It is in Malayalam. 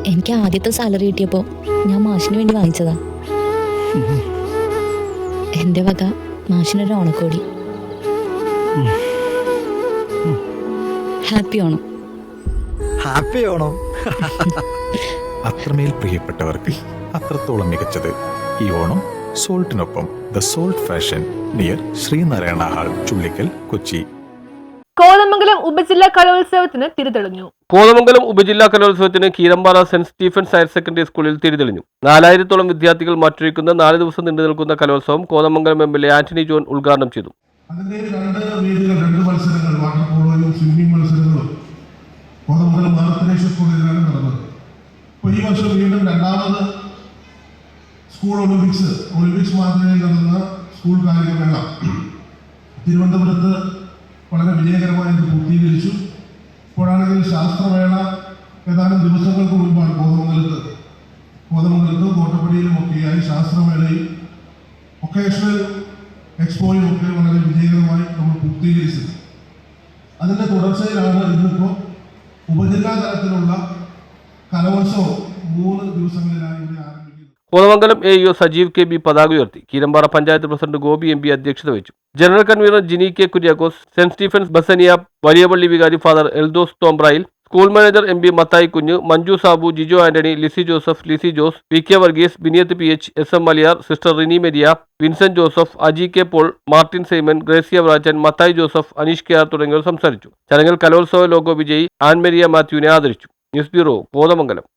എനിക്ക് ആദ്യത്തെ സാലറി കിട്ടിയപ്പോൾ ഞാൻ മാഷിന് വേണ്ടി വാങ്ങിച്ചതാ. എൻ്റെ വക മാഷിനൊരു ഓണക്കോടി. ഹാപ്പി ഓണം. ഹാപ്പി ഓണം. അത്രമേൽ പ്രിയപ്പെട്ടവർക്ക് അത്രത്തോളം മികച്ചത് ഈ ഓണം സോൾട്ടിനൊപ്പം. The Salt fashion near Sreenarayana hall, Chullikkal, Kochi. Kothamangalam ഉപജില്ലാ കലോത്സവത്തിന് തിരിതെളിഞ്ഞു. കോതമംഗലം ഉപജില്ലാ കലോത്സവത്തിന് Keerampara saint Stephen's higher secondary സ്കൂളിൽ തിരിതെളിഞ്ഞു. 4000-ഓളം വിദ്യാർത്ഥികൾ മാറ്റുരയ്ക്കുന്ന 4 ദിവസം നീണ്ടു നിൽക്കുന്ന കലോത്സവം കോതമംഗലം MLA ആന്റണി ജോൺ ഉദ്ഘാടനം ചെയ്തു. അതിന്റെ രണ്ട് മത്സരങ്ങൾ, വാട്ടർ പോളോയും സ്വിമ്മിംഗ് മത്സരങ്ങളും കോതമംഗലം മാർത്തനേശ്വര സ്കൂളിലാണ് നടന്നത്. അപ്പോൾ ഈ വർഷം വീണ്ടും രണ്ടാമത് സ്കൂൾ ഒളിമ്പിക്സ് മാതൃകയിൽ നടന്ന സ്കൂൾ കായികമേള തിരുവനന്തപുരത്ത് വളരെ വിജയകരമായി പൂർത്തീകരിച്ചു. ഇപ്പോഴാണെങ്കിൽ ശാസ്ത്രമേള ഏതാനും ദിവസങ്ങൾക്ക് മുൻപാണ് കോതമംഗലത്തും കോട്ടപ്പടിയിലും ഒക്കെയായി ശാസ്ത്രമേളയും വൊക്കേഷണൽ എക്സ്പോയും ഒക്കെ വളരെ വിജയകരമായി നമ്മൾ പൂർത്തീകരിച്ചത്. അതിൻ്റെ തുടർച്ചയിലാണ് ഇന്നിപ്പോൾ ഉപജില്ലാ തലത്തിലുള്ള കലോത്സവം 3 ദിവസങ്ങളിലായി ഇവിടെ ആരംഭിക്കുന്നത്. കോതമംഗലം AEO സജീവ് KB പതാക ഉയർത്തി. കീരമ്പാറ പഞ്ചായത്ത് പ്രസിഡന്റ് ഗോപി MP അധ്യക്ഷത വഹിച്ചു. General convener Jini K Kuriakose, സെന്റ് സ്റ്റീഫൻസ് ബസനിയ വലിയപള്ളി വികാരി father Eldhose Thombrayil, school manager MB Mathai Kunju, Manju Sabu, Jijo Antony, Lissy Joseph, Lissy Jose, PK Varghese, Biniyath PH, SM Maliyar, sister Rini Meriya, Vincent Joseph, Aji K Paul, Martin Simon, Gracia Vrachan, Mathai Joseph, Aneesh KR തുടങ്ങിയവർ സംസാരിച്ചു. ചടങ്ങിൽ കലോത്സവ ലോഗോ വിജയി ആൻമരിയ മാത്യുവിനെ ആദരിച്ചു. News bureau, Kothamangalam.